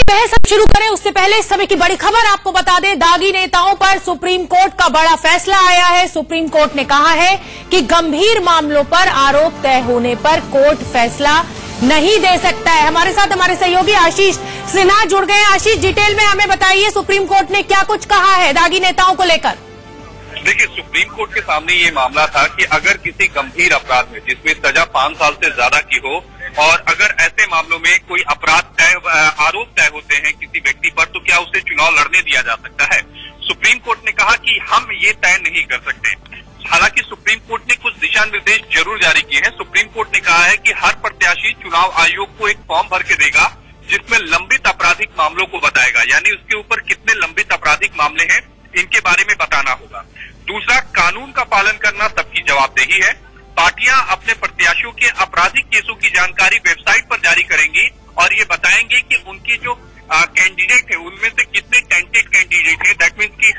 बहस हम शुरू करें उससे पहले इस समय की बड़ी खबर आपको बता दें। दागी नेताओं पर सुप्रीम कोर्ट का बड़ा फैसला आया है। सुप्रीम कोर्ट ने कहा है कि गंभीर मामलों पर आरोप तय होने पर कोर्ट फैसला नहीं दे सकता है। हमारे साथ हमारे सहयोगी आशीष सिन्हा जुड़ गए। आशीष, डिटेल में हमें बताइए सुप्रीम कोर्ट ने क्या कुछ कहा है दागी नेताओं को लेकर। देखिए, सुप्रीम कोर्ट के सामने ये मामला था कि अगर किसी गंभीर अपराध में जिसमें सजा 5 साल से ज्यादा की हो और अगर ऐसे मामलों में कोई आरोप तय होते हैं किसी व्यक्ति पर, तो क्या उसे चुनाव लड़ने दिया जा सकता है। सुप्रीम कोर्ट ने कहा कि हम ये तय नहीं कर सकते। हालांकि सुप्रीम कोर्ट ने कुछ दिशा निर्देश जरूर जारी किए हैं। सुप्रीम कोर्ट ने कहा है कि हर प्रत्याशी चुनाव आयोग को एक फॉर्म भर के देगा जिसमें लंबित आपराधिक मामलों को बताएगा, यानी उसके ऊपर कितने लंबित आपराधिक मामले हैं इनके बारे में बताना होगा। दूसरा, कानून का पालन करना सबकी जवाबदेही है। पार्टियां अपने प्रत्याशियों के आपराधिक केसों की जानकारी वेबसाइट पर जारी करेंगी और ये बताएंगे कि उनकी जो कैंडिडेट है उनमें से कितने टेंटेड कैंडिडेट है, दैट मीन्स कि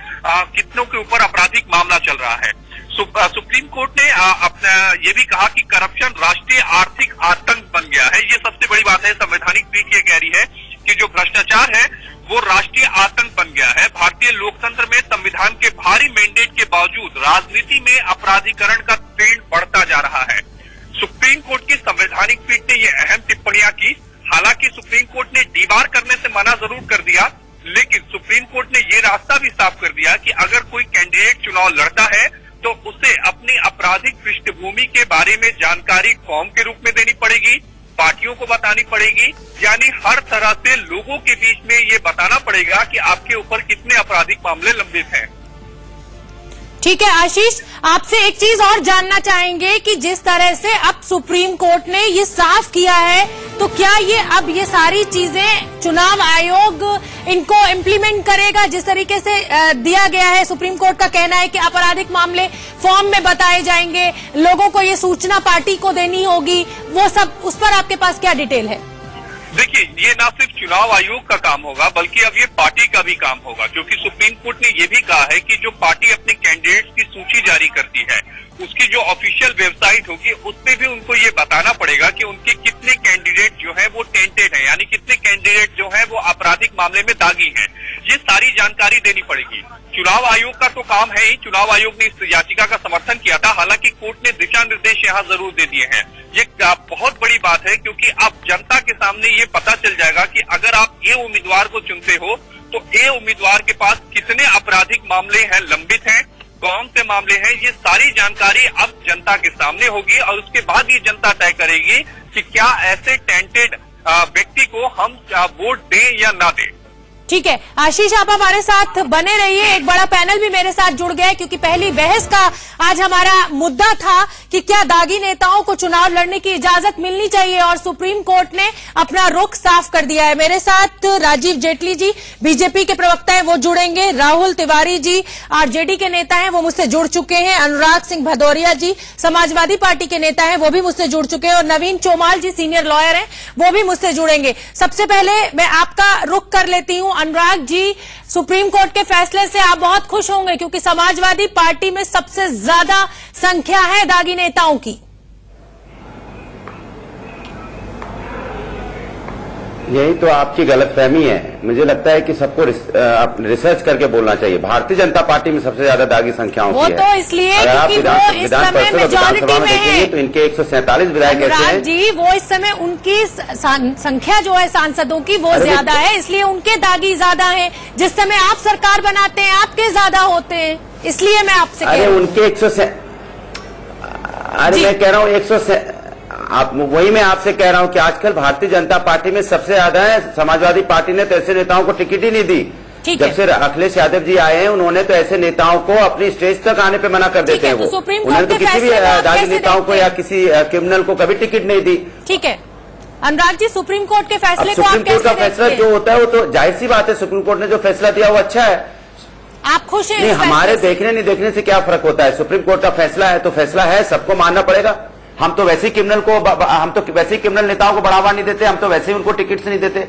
कितनों के ऊपर आपराधिक मामला चल रहा है। सुप्रीम कोर्ट ने अपना ये भी कहा कि करप्शन राष्ट्रीय आर्थिक आतंक बन गया है। ये सबसे बड़ी बात है। संवैधानिक पीठ ये कह रही है कि जो भ्रष्टाचार है वो राष्ट्रीय आतंक बन गया है। भारतीय लोकतंत्र में संविधान के भारी मैंडेट के बावजूद राजनीति में अपराधीकरण का ट्रेंड बढ़ता जा रहा है। सुप्रीम कोर्ट की संवैधानिक पीठ ने ये अहम टिप्पणियां की। हालांकि सुप्रीम कोर्ट ने डीबार करने से मना जरूर कर दिया, लेकिन सुप्रीम कोर्ट ने ये रास्ता भी साफ कर दिया कि अगर कोई कैंडिडेट चुनाव लड़ता है तो उसे अपनी आपराधिक पृष्ठभूमि के बारे में जानकारी फॉर्म के रूप में देनी पड़ेगी, पार्टियों को बतानी पड़ेगी, यानी हर तरह से लोगों के बीच में ये बताना पड़ेगा कि आपके ऊपर कितने आपराधिक मामले लंबित हैं। ठीक है आशीष, आपसे एक चीज और जानना चाहेंगे कि जिस तरह से अब सुप्रीम कोर्ट ने ये साफ किया है, तो क्या ये अब ये सारी चीजें चुनाव आयोग इनको इम्प्लीमेंट करेगा जिस तरीके से दिया गया है। सुप्रीम कोर्ट का कहना है कि आपराधिक मामले फॉर्म में बताए जाएंगे, लोगों को ये सूचना पार्टी को देनी होगी, वो सब उस पर आपके पास क्या डिटेल है। देखिए, ये ना सिर्फ चुनाव आयोग का काम होगा बल्कि अब ये पार्टी का भी काम होगा, क्योंकि सुप्रीम कोर्ट ने ये भी कहा है कि जो पार्टी अपने कैंडिडेट्स की सूची जारी करती है उसकी जो ऑफिशियल वेबसाइट होगी उस पे भी उनको ये बताना पड़ेगा कि उनके कितने कैंडिडेट जो है वो टेंटेड है, यानी कितने कैंडिडेट जो है वो आपराधिक मामले में दागी हैं। ये सारी जानकारी देनी पड़ेगी। चुनाव आयोग का तो काम है ही। चुनाव आयोग ने इस याचिका का समर्थन किया था। हालांकि कोर्ट ने दिशा निर्देश यहाँ जरूर दे दिए हैं। ये बहुत बड़ी बात है, क्योंकि अब जनता के सामने ये पता चल जाएगा कि अगर आप ए उम्मीदवार को चुनते हो तो ए उम्मीदवार के पास कितने आपराधिक मामले हैं, लंबित हैं, कौन से मामले हैं। ये सारी जानकारी अब जनता के सामने होगी और उसके बाद ये जनता तय करेगी कि क्या ऐसे टेंटेड व्यक्ति को हम वोट दें या ना दें। ठीक है आशीष, आप हमारे साथ बने रहिए। एक बड़ा पैनल भी मेरे साथ जुड़ गया है, क्योंकि पहली बहस का आज हमारा मुद्दा था कि क्या दागी नेताओं को चुनाव लड़ने की इजाजत मिलनी चाहिए, और सुप्रीम कोर्ट ने अपना रुख साफ कर दिया है। मेरे साथ राजीव जेटली जी बीजेपी के प्रवक्ता हैं, वो जुड़ेंगे। राहुल तिवारी जी आरजेडी के नेता हैं, वो मुझसे जुड़ चुके हैं। अनुराग सिंह भदौरिया जी समाजवादी पार्टी के नेता हैं, वो भी मुझसे जुड़ चुके हैं। और नवीन चौमाल जी सीनियर लॉयर हैं, वो भी मुझसे जुड़ेंगे। सबसे पहले मैं आपका रुख कर लेती हूं। अनुराग जी, सुप्रीम कोर्ट के फैसले से आप बहुत खुश होंगे, क्योंकि समाजवादी पार्टी में सबसे ज्यादा संख्या है दागी नेताओं की। यही तो आपकी गलतफहमी है। मुझे लगता है कि सबको रिसर्च करके बोलना चाहिए। भारतीय जनता पार्टी में सबसे ज्यादा दागी संख्याओं की है। वो तो इसलिए अगर आप विधान परिषद विधानसभा में देखेंगे तो इनके 147 विधायक ऐसे हैं जी, वो इस समय उनकी संख्या जो है सांसदों की वो ज्यादा है, इसलिए उनके दागी ज्यादा है। जिस समय आप सरकार बनाते हैं आपके ज्यादा होते हैं, इसलिए मैं आपसे उनके 100 मैं कह रहा हूँ वही मैं आपसे कह रहा हूं कि आजकल भारतीय जनता पार्टी में सबसे ज्यादा है। समाजवादी पार्टी ने तो ऐसे नेताओं को टिकट ही नहीं दी। जब से अखिलेश यादव जी आए हैं उन्होंने तो ऐसे नेताओं को अपनी स्टेज तक आने पे मना कर देते हैं। वो उन्होंने तो किसी भी दागी नेताओं को या किसी क्रिमिनल को कभी टिकट नहीं दी। ठीक है अनुराग जी, सुप्रीम कोर्ट के फैसले को सुप्रीम कोर्ट का फैसला जो होता है वो तो जाहिर सी बात है, सुप्रीम कोर्ट ने जो फैसला दिया वो अच्छा है। आप खुश हैं? नहीं, हमारे देखने नहीं देखने से क्या फर्क होता है। सुप्रीम कोर्ट का फैसला है तो फैसला है, सबको मानना पड़ेगा। हम तो वैसे ही क्रिमिनल नेताओं को बढ़ावा नहीं देते, हम तो वैसे ही उनको टिकट नहीं देते,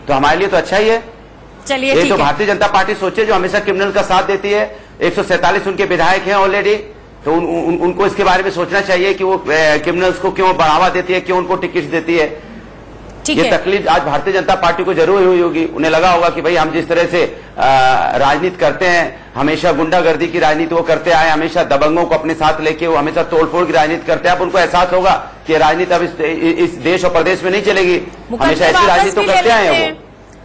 तो हमारे लिए तो अच्छा ही है। चलिए, ये तो भारतीय जनता पार्टी सोचे जो हमेशा क्रिमिनल का साथ देती है। 147 उनके विधायक हैं ऑलरेडी, तो उनको इसके बारे में सोचना चाहिए कि वो क्रिमिनल्स को क्यों बढ़ावा देती है, क्यों उनको टिकट देती है। ये तकलीफ आज भारतीय जनता पार्टी को जरूर हुई होगी। उन्हें लगा होगा कि भाई हम जिस तरह से राजनीति करते हैं, हमेशा गुंडागर्दी की राजनीति वो करते आए, हमेशा दबंगों को अपने साथ लेके वो हमेशा तोड़फोड़ की राजनीति करते हैं। अब उनको एहसास होगा कि राजनीति अब इस देश और प्रदेश में नहीं चलेगी। हमेशा ऐसी राजनीति तो करते आए हैं वो,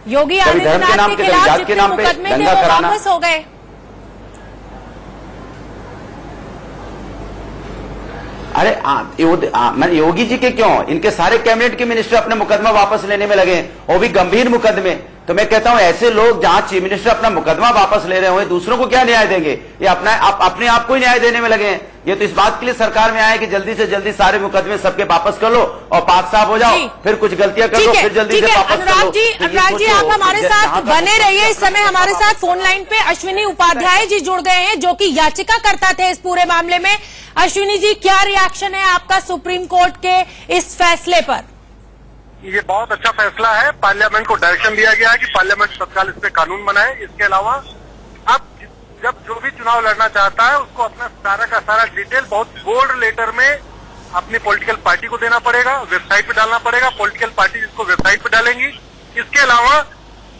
योगी कभी धर्म के नाम पे, कभी जात के नाम पे दंगा कराना। हो गए। अरे योगी जी के क्यों, इनके सारे कैबिनेट के मिनिस्टर अपने मुकदमा वापस लेने में लगे, वो भी गंभीर मुकदमे। तो मैं कहता हूं ऐसे लोग जहां चीफ मिनिस्टर अपना मुकदमा वापस ले रहे हो, दूसरों को क्या न्याय देंगे? ये अपने आप को ही न्याय देने में लगे हैं। ये तो इस बात के लिए सरकार में आए कि जल्दी से जल्दी सारे मुकदमे सबके वापस कर लो और पाक साफ हो जाओ, फिर कुछ गलतियां कर लो, फिर जल्दी से वापस कर लो। अनुराग जी आप हमारे साथ बने रहिए। इस समय हमारे साथ फोन लाइन पे अश्विनी उपाध्याय जी जुड़ गए हैं, जो कि याचिकाकर्ता थे इस पूरे मामले में। अश्विनी जी, क्या रिएक्शन है आपका सुप्रीम कोर्ट के इस फैसले पर? ये बहुत अच्छा फैसला है। पार्लियामेंट को डायरेक्शन दिया गया है कि पार्लियामेंट तत्काल इस पे कानून बनाए। इसके अलावा अब जब जो भी चुनाव लड़ना चाहता है उसको अपना सारा का सारा डिटेल बहुत बोल्ड लेटर में अपनी पॉलिटिकल पार्टी को देना पड़ेगा, वेबसाइट पे डालना पड़ेगा। पॉलिटिकल पार्टी जिसको वेबसाइट पे डालेंगी। इसके अलावा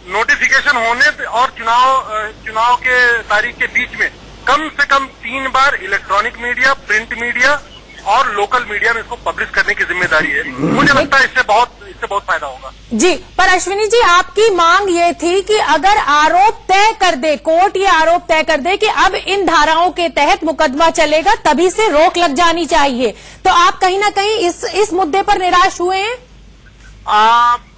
नोटिफिकेशन होने और चुनाव के तारीख के बीच में कम से कम 3 बार इलेक्ट्रॉनिक मीडिया, प्रिंट मीडिया और लोकल मीडिया में इसको पब्लिश करने की जिम्मेदारी है। मुझे लगता है इससे बहुत फायदा होगा जी। पर अश्विनी जी, आपकी मांग ये थी कि अगर आरोप तय कर दे कोर्ट, ये आरोप तय कर दे कि अब इन धाराओं के तहत मुकदमा चलेगा, तभी से रोक लग जानी चाहिए। तो आप कहीं ना कहीं इस मुद्दे पर निराश हुए हैं?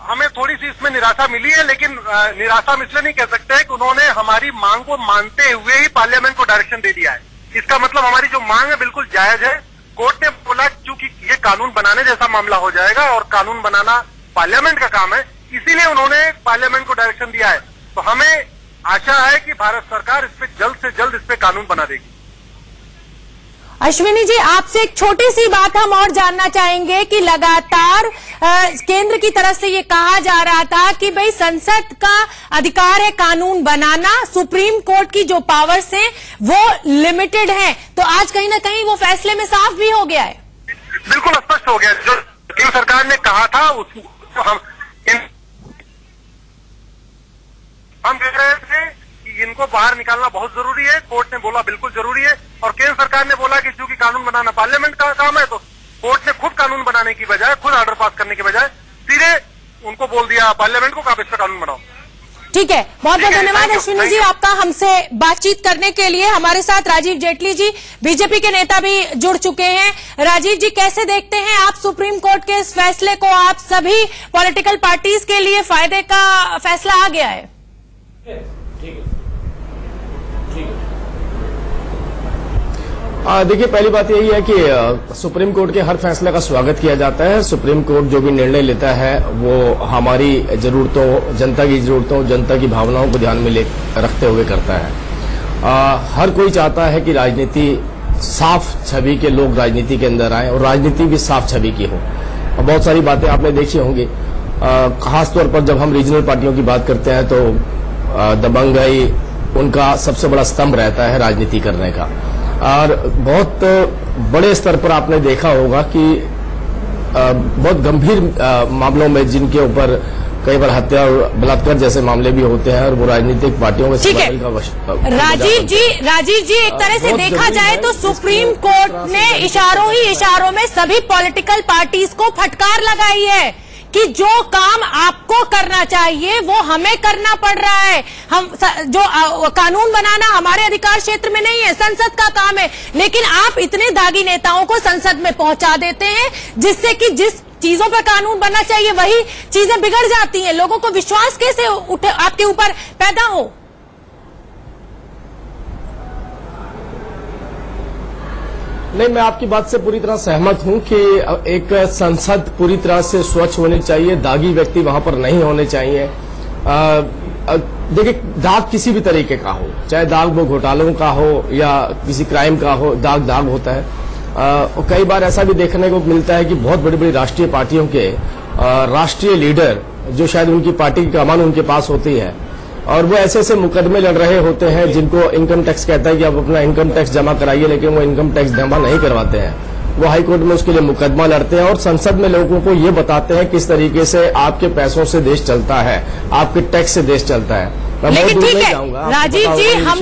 हमें थोड़ी सी इसमें निराशा मिली है, लेकिन निराशा हम इसलिए नहीं कह सकते कि उन्होंने हमारी मांग को मानते हुए ही पार्लियामेंट को डायरेक्शन दे दिया है। इसका मतलब हमारी जो मांग है बिल्कुल जायज है। कोर्ट ने बोला चूंकि ये कानून बनाने जैसा मामला हो जाएगा और कानून बनाना पार्लियामेंट का काम है, इसीलिए उन्होंने पार्लियामेंट को डायरेक्शन दिया है। तो हमें आशा है कि भारत सरकार इस पे जल्द से जल्द इस पे कानून बना देगी। अश्विनी जी, आपसे एक छोटी सी बात हम और जानना चाहेंगे कि लगातार केंद्र की तरफ से ये कहा जा रहा था कि भाई संसद का अधिकार है कानून बनाना, सुप्रीम कोर्ट की जो पावर्स हैं वो लिमिटेड हैं। तो आज कहीं ना कहीं वो फैसले में साफ भी हो गया है। बिल्कुल स्पष्ट हो गया। जो केंद्र सरकार ने कहा था हम कह रहे थे कि इनको बाहर निकालना बहुत जरूरी है। कोर्ट ने बोला बिल्कुल जरूरी है, और केंद्र सरकार ने बोला कि चूंकि कानून बनाना पार्लियामेंट का काम है, तो कोर्ट ने खुद कानून बनाने की बजाय, खुद ऑर्डर पास करने की बजाय सीधे उनको बोल दिया पार्लियामेंट को, आप इस पर कानून बनाओ। ठीक है, बहुत बहुत धन्यवाद अश्विनी जी आपका हमसे बातचीत करने के लिए। हमारे साथ राजीव जेटली जी, बीजेपी के नेता भी जुड़ चुके हैं। राजीव जी, कैसे देखते हैं आप सुप्रीम कोर्ट के इस फैसले को? आप सभी पॉलिटिकल पार्टीज के लिए फायदे का फैसला आ गया है। देखिए, पहली बात यही है कि सुप्रीम कोर्ट के हर फैसले का स्वागत किया जाता है। सुप्रीम कोर्ट जो भी निर्णय लेता है वो हमारी जरूरतों, जनता की जरूरतों, जनता की भावनाओं को ध्यान में रखते हुए करता है। हर कोई चाहता है कि राजनीति साफ छवि के लोग राजनीति के अंदर आए और राजनीति भी साफ छवि की हो। और बहुत सारी बातें आपने देखी होंगी, खासतौर पर जब हम रीजनल पार्टियों की बात करते हैं तो दबंगई उनका सबसे बड़ा स्तंभ रहता है राजनीति करने का। और बहुत बड़े स्तर पर आपने देखा होगा कि बहुत गंभीर मामलों में जिनके ऊपर कई बार हत्या और बलात्कार जैसे मामले भी होते हैं और वो राजनीतिक पार्टियों में सर्वाइवल का राजीव जी एक तरह से देखा जाए तो सुप्रीम कोर्ट ने इशारों में सभी पॉलिटिकल पार्टीज को फटकार लगाई है कि जो काम आपको करना चाहिए वो हमें करना पड़ रहा है। हम जो कानून बनाना हमारे अधिकार क्षेत्र में नहीं है, संसद का काम है, लेकिन आप इतने दागी नेताओं को संसद में पहुंचा देते हैं जिससे कि जिस चीजों पर कानून बनना चाहिए वही चीजें बिगड़ जाती हैं। लोगों को विश्वास कैसे आपके ऊपर पैदा हो? नहीं, मैं आपकी बात से पूरी तरह सहमत हूं कि एक संसद पूरी तरह से स्वच्छ होनी चाहिए, दागी व्यक्ति वहां पर नहीं होने चाहिए। देखिए, दाग किसी भी तरीके का हो, चाहे दाग वो घोटालों का हो या किसी क्राइम का हो, दाग होता है। कई बार ऐसा भी देखने को मिलता है कि बहुत बड़ी बड़ी राष्ट्रीय पार्टियों के राष्ट्रीय लीडर, जो शायद उनकी पार्टी की कमान उनके पास होती है, और वो ऐसे मुकदमे लड़ रहे होते हैं जिनको इनकम टैक्स कहता है कि आप अपना इनकम टैक्स जमा कराइए, लेकिन वो इनकम टैक्स जमा नहीं करवाते हैं वो हाई कोर्ट में उसके लिए मुकदमा लड़ते हैं और संसद में लोगों को ये बताते हैं किस तरीके से आपके पैसों से देश चलता है, आपके टैक्स से देश चलता है। लेकिन ठीक है राजीव जी, हम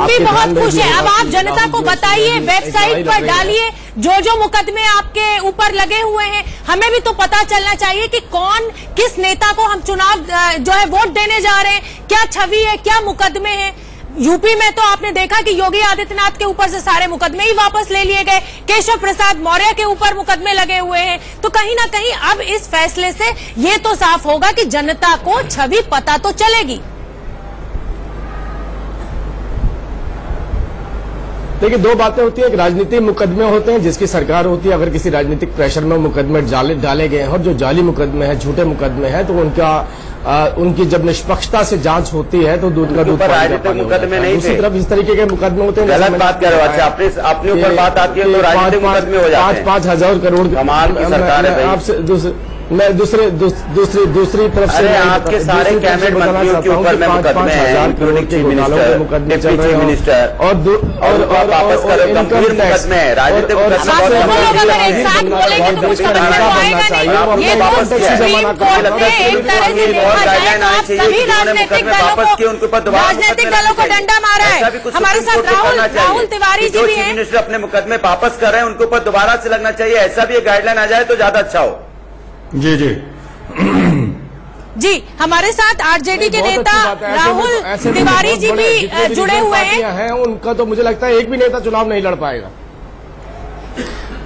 भी बहुत खुश हैं। अब आप जनता को बताइए, वेबसाइट पर डालिए जो मुकदमे आपके ऊपर लगे हुए हैं। हमें भी तो पता चलना चाहिए कि कौन किस नेता को हम चुनाव जो है वोट देने जा रहे हैं, क्या छवि है, क्या मुकदमे हैं। यूपी में तो आपने देखा कि योगी आदित्यनाथ के ऊपर से सारे मुकदमे ही वापस ले लिए गए, केशव प्रसाद मौर्य के ऊपर मुकदमे लगे हुए हैं। तो कहीं ना कहीं अब इस फैसले से ये तो साफ होगा कि जनता को छवि पता तो चलेगी। देखिए, दो बातें होती है। एक राजनीतिक मुकदमे होते हैं जिसकी सरकार होती है, अगर किसी राजनीतिक प्रेशर में मुकदमे डाले गए हैं और जो जाली मुकदमे हैं, झूठे मुकदमे हैं, तो उनकी जब निष्पक्षता से जांच होती है तो दूध का दूध राजनीतिक मुकदमे नहीं। दूसरी तरफ इस तरीके के मुकदमे होते हैं, गलत बात कर रहे हो। अच्छा, अपने ऊपर बात आती है तो राजनीतिक मुकदमे हो जाते हैं। 5,000 करोड़ कमाल की सरकार है। आपसे मैं दूसरी तरफ से आपके सारे कैबिनेट मंत्रियों के ऊपर में मुकदमे हैं, including chief minister, deputy chief minister और वापस करो। गंभीर मुकदमे है, राजनीतिक वापस किए, उनके ऊपर राजनीतिक दलों को डंडा मारा है। हमारे साथ राहुल तिवारी जी भी हैं। चीफ मिनिस्टर अपने मुकदमे वापस कर रहे हैं, उनके ऊपर दोबारा से लगना चाहिए। ऐसा भी एक गाइडलाइन आ जाए तो ज्यादा अच्छा हो। जी जी जी, हमारे साथ आरजेडी के नेता राहुल तिवारी जी भी जुड़े हुए हैं। उनका तो मुझे लगता है एक भी नेता चुनाव नहीं लड़ पाएगा।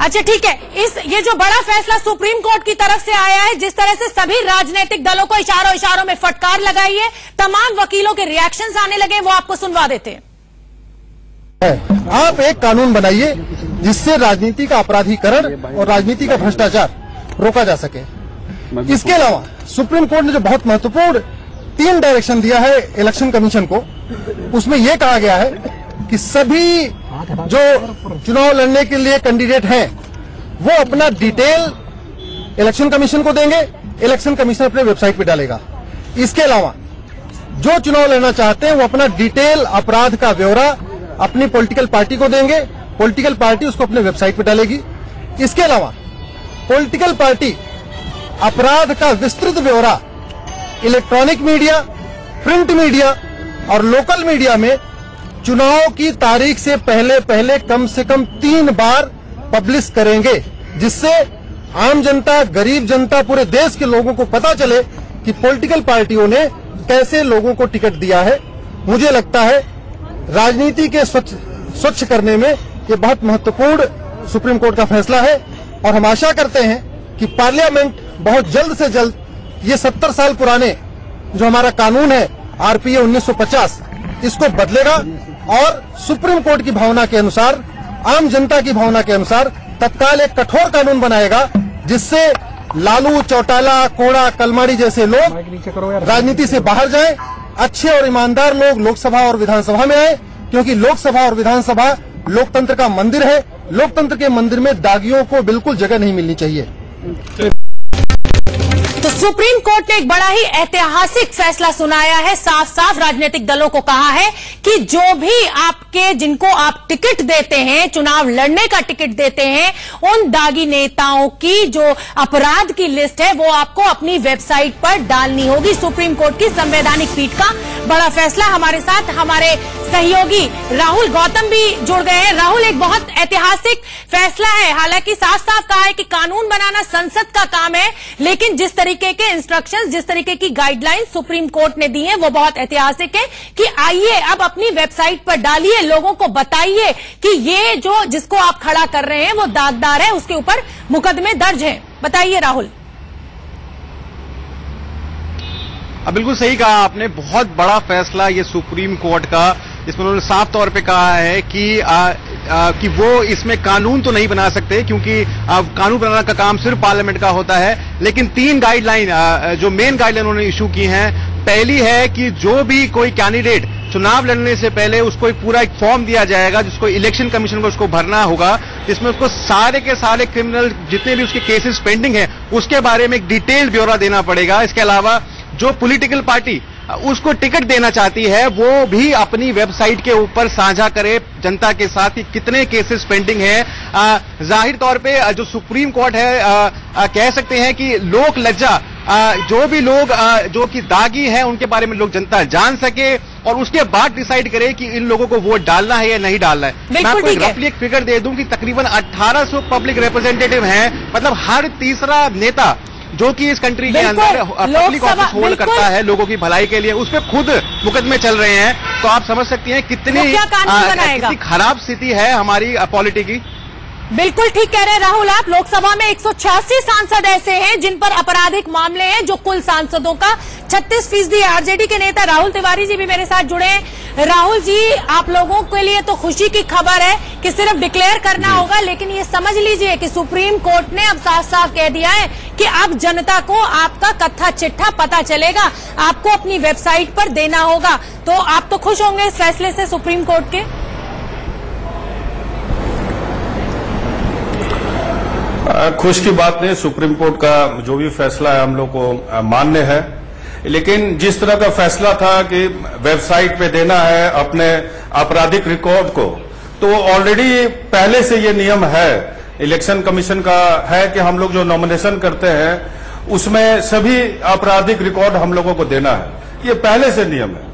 अच्छा ठीक है, ये जो बड़ा फैसला सुप्रीम कोर्ट की तरफ से आया है, जिस तरह से सभी राजनीतिक दलों को इशारों में फटकार लगाई है, तमाम वकीलों के रिएक्शंस आने लगे, वो आपको सुनवा देते हैं। आप एक कानून बनाइए जिससे राजनीति का अपराधीकरण और राजनीति का भ्रष्टाचार रोका जा सके। इसके अलावा सुप्रीम कोर्ट ने जो बहुत महत्वपूर्ण 3 डायरेक्शन दिया है इलेक्शन कमीशन को, उसमें यह कहा गया है कि सभी जो चुनाव लड़ने के लिए कैंडिडेट हैं वो अपना डिटेल इलेक्शन कमीशन को देंगे, इलेक्शन कमीशन अपने वेबसाइट पे डालेगा। इसके अलावा जो चुनाव लड़ना चाहते हैं वो अपना डिटेल अपराध का ब्यौरा अपनी पॉलिटिकल पार्टी को देंगे, पॉलिटिकल पार्टी उसको अपने वेबसाइट पे डालेगी। इसके अलावा पॉलिटिकल पार्टी अपराध का विस्तृत ब्यौरा इलेक्ट्रॉनिक मीडिया, प्रिंट मीडिया और लोकल मीडिया में चुनाव की तारीख से पहले कम से कम 3 बार पब्लिश करेंगे, जिससे आम जनता, गरीब जनता, पूरे देश के लोगों को पता चले कि पॉलिटिकल पार्टियों ने कैसे लोगों को टिकट दिया है। मुझे लगता है राजनीति के स्वच्छ करने में ये बहुत महत्वपूर्ण सुप्रीम कोर्ट का फैसला है और हम आशा करते हैं कि पार्लियामेंट बहुत जल्द से जल्द ये 70 साल पुराने जो हमारा कानून है आरपीए 1950 इसको बदलेगा और सुप्रीम कोर्ट की भावना के अनुसार, आम जनता की भावना के अनुसार तत्काल एक कठोर कानून बनाएगा जिससे लालू, चौटाला, कोड़ा, कलमाड़ी जैसे लोग राजनीति से बाहर जाएं, अच्छे और ईमानदार लोग लोकसभा और विधानसभा में आए, क्योंकि लोकसभा और विधानसभा लोकतंत्र का मंदिर है। लोकतंत्र के मंदिर में दागियों को बिल्कुल जगह नहीं मिलनी चाहिए। तो सुप्रीम कोर्ट ने एक बड़ा ही ऐतिहासिक फैसला सुनाया है। साफ साफ राजनीतिक दलों को कहा है कि जो भी जिनको आप टिकट देते हैं, चुनाव लड़ने का टिकट देते हैं, उन दागी नेताओं की जो अपराध की लिस्ट है वो आपको अपनी वेबसाइट पर डालनी होगी। सुप्रीम कोर्ट की संवैधानिक पीठ का बड़ा फैसला। हमारे साथ हमारे सहयोगी राहुल गौतम भी जुड़ गए हैं। राहुल, एक बहुत ऐतिहासिक फैसला है। हालांकि साफ साफ कहा है कि कानून बनाना संसद का काम है, लेकिन जिस तरीके के इंस्ट्रक्शंस, जिस तरीके की गाइडलाइन सुप्रीम कोर्ट ने दी है वो बहुत ऐतिहासिक है कि आइए अब अपनी वेबसाइट पर डालिए, लोगों को बताइए कि ये जो जिसको आप खड़ा कर रहे हैं वो दागदार है, उसके ऊपर मुकदमे दर्ज हैं। बताइए राहुल। बिल्कुल सही कहा आपने, बहुत बड़ा फैसला ये सुप्रीम कोर्ट का, जिसमें उन्होंने साफ तौर पे कहा है कि वो इसमें कानून तो नहीं बना सकते क्योंकि कानून बनाने का काम सिर्फ पार्लियामेंट का होता है, लेकिन 3 गाइडलाइन जो मेन गाइडलाइन उन्होंने इशू की हैं। पहली है कि जो भी कोई कैंडिडेट चुनाव लड़ने से पहले उसको एक पूरा एक फॉर्म दिया जाएगा जिसको इलेक्शन कमीशन को उसको भरना होगा, जिसमें उसको सारे के सारे क्रिमिनल जितने भी उसके केसेस पेंडिंग हैं उसके बारे में एक डिटेल्ड ब्यौरा देना पड़ेगा। इसके अलावा जो पॉलिटिकल पार्टी उसको टिकट देना चाहती है वो भी अपनी वेबसाइट के ऊपर साझा करे जनता के साथ कि कितने केसेस पेंडिंग है, जाहिर तौर पे जो सुप्रीम कोर्ट है कह सकते हैं कि लोक लज्जा, जो भी लोग जो कि दागी हैं उनके बारे में लोग जनता जान सके और उसके बाद डिसाइड करे कि इन लोगों को वोट डालना है या नहीं डालना है। मैं आपको रफली एक फिगर दे दूं कि तकरीबन 1800 पब्लिक रिप्रेजेंटेटिव हैं, मतलब हर तीसरा नेता जो कि इस कंट्री के अंदर पब्लिक ऑफिस होल्ड करता है लोगों की भलाई के लिए, उस पर खुद मुकदमे चल रहे हैं। तो आप समझ सकती हैं कितनी खराब स्थिति है हमारी पॉलिटी की। बिल्कुल ठीक कह रहे हैं राहुल आप। लोकसभा में 186 सांसद ऐसे हैं जिन पर आपराधिक मामले हैं, जो कुल सांसदों का 36% है। आरजेडी के नेता राहुल तिवारी जी भी मेरे साथ जुड़े हैं। राहुल जी, आप लोगों के लिए तो खुशी की खबर है कि सिर्फ डिक्लेयर करना होगा, लेकिन ये समझ लीजिए कि सुप्रीम कोर्ट ने अब साफ साफ कह दिया है कि अब जनता को आपका कत्था चिट्ठा पता चलेगा, आपको अपनी वेबसाइट पर देना होगा। तो आप तो खुश होंगे इस फैसले से सुप्रीम कोर्ट के? खुश की बात नहीं, सुप्रीम कोर्ट का जो भी फैसला है हम लोग को मान्य है, लेकिन जिस तरह का फैसला था कि वेबसाइट पे देना है अपने आपराधिक रिकॉर्ड को, तो ऑलरेडी पहले से ये नियम है, इलेक्शन कमीशन का है कि हम लोग जो नॉमिनेशन करते हैं उसमें सभी आपराधिक रिकॉर्ड हम लोगों को देना है, ये पहले से नियम है।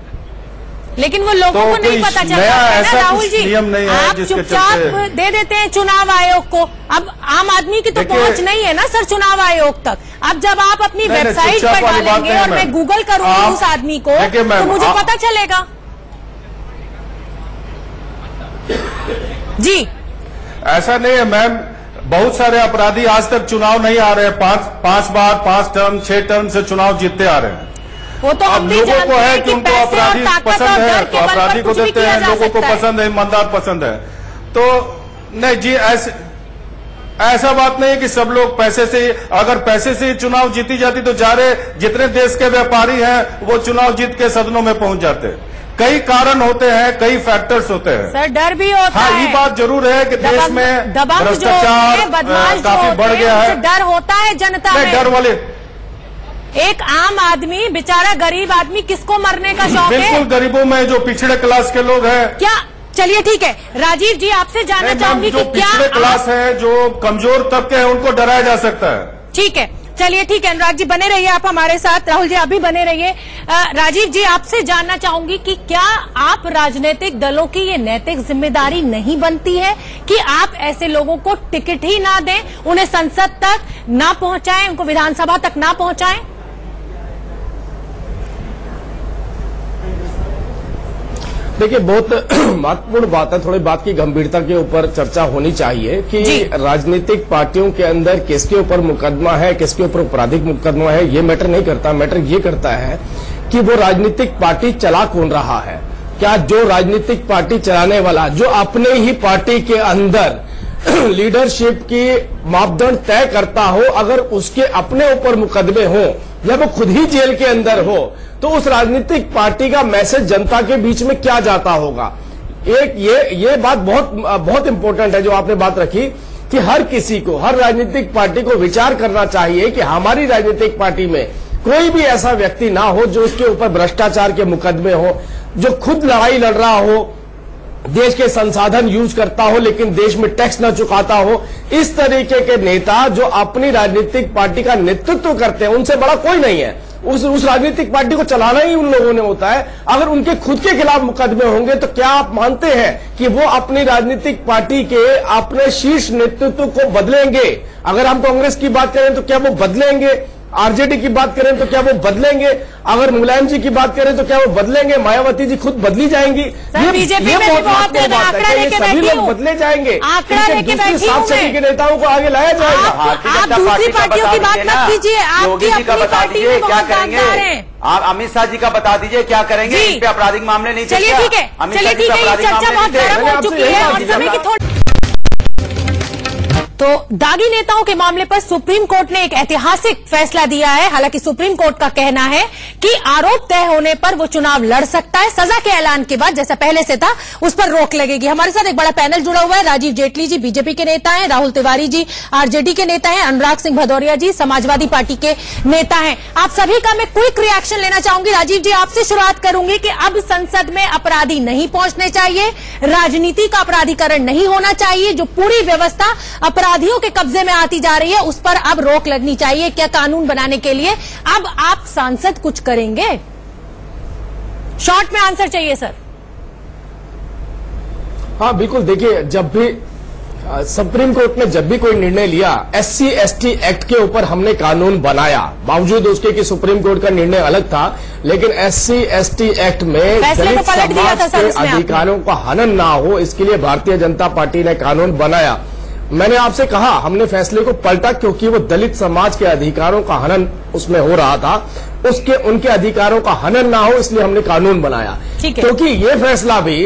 लेकिन वो लोगों को नहीं पता चलता है ना राहुल जी, नियम नहीं है, आप चुपचाप दे देते हैं चुनाव आयोग को। अब आम आदमी की तो पहुंच नहीं है ना सर चुनाव आयोग तक। अब जब आप अपनी वेबसाइट पर डालेंगे और मैं गूगल करूंगी उस आदमी को, तो मुझे पता चलेगा। जी ऐसा नहीं है मैम, बहुत सारे अपराधी आज तक चुनाव नहीं आ रहे हैं, 5 बार 5 टर्म 6 टर्म से चुनाव जीतते आ रहे हैं। वो तो अब लोगों को है कि उनको अपराधी पसंद है तो अपराधी को देते हैं, लोगों को पसंद है ईमानदार पसंद है, तो नहीं जी ऐसा बात नहीं है कि सब लोग पैसे से, अगर पैसे से चुनाव जीती जाती तो जितने देश के व्यापारी हैं वो चुनाव जीत के सदनों में पहुंच जाते। कई कारण होते हैं, कई फैक्टर्स होते हैं सर, डर भी होता है। ये बात जरूर है कि देश में भ्रष्टाचार काफी बढ़ गया है, डर होता है जनता में। डर वाले एक आम आदमी, बेचारा गरीब आदमी, किसको मरने का शौक है? बिल्कुल गरीबों में जो पिछड़े क्लास के लोग हैं। क्या, चलिए ठीक है, राजीव जी आपसे जानना चाहूंगी कि क्या पिछड़े क्लास है, जो कमजोर तबके हैं, उनको डराया जा सकता है। ठीक है, चलिए ठीक है, अनुराग जी बने रहिए आप हमारे साथ, राहुल जी आप भी बने रहिए। राजीव जी आपसे जानना चाहूंगी कि क्या आप राजनीतिक दलों की ये नैतिक जिम्मेदारी नहीं बनती है कि आप ऐसे लोगों को टिकट ही ना दें, उन्हें संसद तक ना पहुंचाएं, उनको विधानसभा तक ना पहुंचाएं? देखिए, बहुत महत्वपूर्ण बात है, थोड़ी बात की गंभीरता के ऊपर चर्चा होनी चाहिए कि राजनीतिक पार्टियों के अंदर किसके ऊपर मुकदमा है, किसके ऊपर आपराधिक मुकदमा है, ये मैटर नहीं करता। मैटर ये करता है कि वो राजनीतिक पार्टी चला कौन रहा है। क्या जो राजनीतिक पार्टी चलाने वाला, जो अपने ही पार्टी के अंदर लीडरशिप की मापदंड तय करता हो, अगर उसके अपने ऊपर मुकदमे हो या वो खुद ही जेल के अंदर हो, तो उस राजनीतिक पार्टी का मैसेज जनता के बीच में क्या जाता होगा। एक ये बात बहुत इंपॉर्टेंट है जो आपने बात रखी कि हर किसी को, हर राजनीतिक पार्टी को विचार करना चाहिए कि हमारी राजनीतिक पार्टी में कोई भी ऐसा व्यक्ति ना हो जो उसके ऊपर भ्रष्टाचार के मुकदमे हो, जो खुद लड़ाई लड़ रहा हो, देश के संसाधन यूज करता हो लेकिन देश में टैक्स न चुकाता हो। इस तरीके के नेता जो अपनी राजनीतिक पार्टी का नेतृत्व करते हैं, उनसे बड़ा कोई नहीं है। उस राजनीतिक पार्टी को चलाना ही उन लोगों ने होता है। अगर उनके खुद के खिलाफ मुकदमे होंगे तो क्या आप मानते हैं कि वो अपनी राजनीतिक पार्टी के अपने शीर्ष नेतृत्व को बदलेंगे? अगर हम कांग्रेस की बात करें तो क्या वो बदलेंगे? आरजेडी की बात करें तो क्या वो बदलेंगे? अगर मुलायम जी की बात करें तो क्या वो बदलेंगे? मायावती जी खुद बदली जाएंगी? बीजेपी में भी बहुत आंकड़ा लेके सभी लोग बदले जाएंगे, सात सदी के नेताओं को आगे लाया जाएगा। आप दूसरी पार्टियों की बात मत कीजिए, योगी जी का बता दीजिए क्या करेंगे, आप अमित शाह जी का बता दीजिए क्या करेंगे, इन पे आपराधिक मामले नहीं। चलिए ठीक है, चलिए ठीक है, ये चर्चा बहुत गर्म हो चुकी है और समय की थोड़ी तो दागी नेताओं के मामले पर सुप्रीम कोर्ट ने एक ऐतिहासिक फैसला दिया है। हालांकि सुप्रीम कोर्ट का कहना है कि आरोप तय होने पर वो चुनाव लड़ सकता है, सजा के ऐलान के बाद जैसा पहले से था उस पर रोक लगेगी। हमारे साथ एक बड़ा पैनल जुड़ा हुआ है। राजीव जेटली जी बीजेपी के नेता हैं, राहुल तिवारी जी आरजेडी के नेता हैं, अनुराग सिंह भदौरिया जी समाजवादी पार्टी के नेता हैं। आप सभी का मैं क्विक रिएक्शन लेना चाहूंगी। राजीव जी आपसे शुरुआत करूंगी कि अब संसद में अपराधी नहीं पहुंचने चाहिए, राजनीति का अपराधीकरण नहीं होना चाहिए, जो पूरी व्यवस्था अपराधियों के कब्जे में आती जा रही है उस पर अब रोक लगनी चाहिए। क्या कानून बनाने के लिए अब आप सांसद कुछ करेंगे? शॉर्ट में आंसर चाहिए सर। हाँ बिल्कुल, देखिए जब भी सुप्रीम कोर्ट ने जब भी कोई निर्णय लिया SC/ST एक्ट के ऊपर हमने कानून बनाया, बावजूद उसके कि सुप्रीम कोर्ट का निर्णय अलग था, लेकिन SC/ST एक्ट में दलित समाज के अधिकारों का हनन ना हो इसके लिए भारतीय जनता पार्टी ने कानून बनाया। मैंने आपसे कहा हमने फैसले को पलटा क्योंकि वो दलित समाज के अधिकारों का हनन उसमें हो रहा था, उनके अधिकारों का हनन ना हो इसलिए हमने कानून बनाया। क्योंकि ये फैसला भी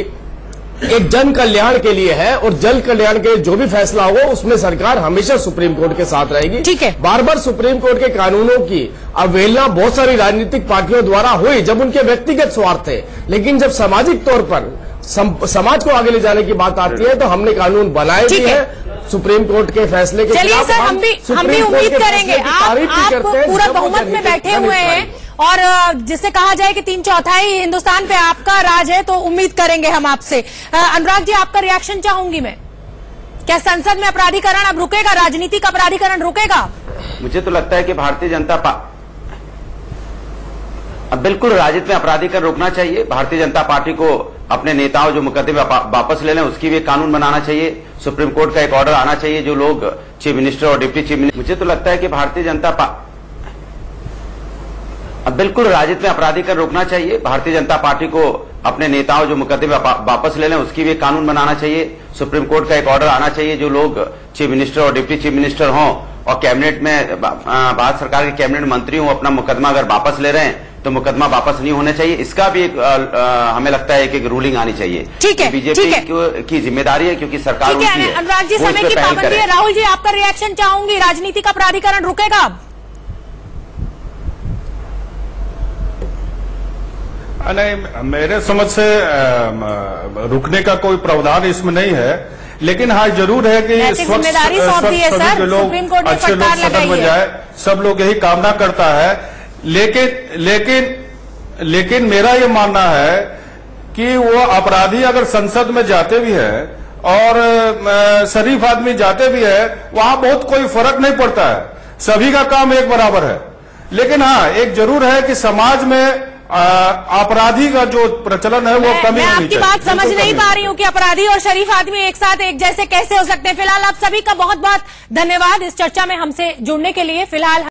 एक जन कल्याण के लिए है और जन कल्याण के जो भी फैसला होगा उसमें सरकार हमेशा सुप्रीम कोर्ट के साथ रहेगी। ठीक है। बार बार सुप्रीम कोर्ट के कानूनों की अवहेलना बहुत सारी राजनीतिक पार्टियों द्वारा हुई जब उनके व्यक्तिगत स्वार्थ थे, लेकिन जब सामाजिक तौर पर समाज को आगे ले जाने की बात आती है तो हमने कानून बनाए भी है सुप्रीम कोर्ट के फैसले के। चलिए सर, हम भी उम्मीद करेंगे आप पूरा बहुमत में बैठे हुए हैं और जिसे कहा जाए कि 3/4 हिंदुस्तान पे आपका राज है, तो उम्मीद करेंगे हम आपसे। अनुराग जी आपका रिएक्शन चाहूंगी मैं। क्या संसद में अपराधीकरण अब रुकेगा, राजनीतिक अपराधीकरण रुकेगा? मुझे तो लगता है कि भारतीय जनता अब बिल्कुल राजनीति में अपराधीकरण रोकना चाहिए। भारतीय जनता पार्टी को अपने नेताओं जो मुकदमे वापस ले लें उसकी भी कानून बनाना चाहिए। सुप्रीम कोर्ट का एक ऑर्डर आना चाहिए जो लोग चीफ मिनिस्टर और डिप्टी चीफ मिनिस्टर, मुझे तो लगता है कि भारतीय जनता अब बिल्कुल राजनीति में अपराधीकरण रोकना चाहिए। भारतीय जनता पार्टी को अपने नेताओं जो मुकदमे वापस ले लें उसकी भी कानून बनाना चाहिए। सुप्रीम कोर्ट का एक ऑर्डर आना चाहिए जो लोग चीफ मिनिस्टर और डिप्टी चीफ मिनिस्टर हों और कैबिनेट में भारत सरकार के कैबिनेट मंत्री हों, अपना मुकदमा अगर वापस ले रहे हैं तो मुकदमा वापस नहीं होना चाहिए। इसका भी एक हमें लगता है कि एक रूलिंग आनी चाहिए। ठीक है, बीजेपी की जिम्मेदारी है क्योंकि सरकार उनकी है। अनुराग जी समय की पाबंदी है। राहुल जी आपका रिएक्शन चाहूंगी। राजनीतिक अपराधीकरण रुकेगा? नहीं, मेरे समझ से रुकने का कोई प्रावधान इसमें नहीं है, लेकिन हाँ जरूर है कि जिम्मेदारी सौंप दी है सर, सुप्रीम कोर्ट ने अच्छे लोग सदन में जाए, सब लोग यही कामना करता है। लेकिन मेरा ये मानना है कि वो अपराधी अगर संसद में जाते भी है और शरीफ आदमी जाते भी है, वहां बहुत कोई फर्क नहीं पड़ता है, सभी का काम एक बराबर है। लेकिन हाँ एक जरूर है कि समाज में अपराधी का जो प्रचलन है वो कमी होनी चाहिए। आपकी बात समझ नहीं पा रही हूँ कि अपराधी और शरीफ आदमी एक साथ एक जैसे कैसे हो सकते हैं। फिलहाल आप सभी का बहुत बहुत धन्यवाद इस चर्चा में हमसे जुड़ने के लिए। फिलहाल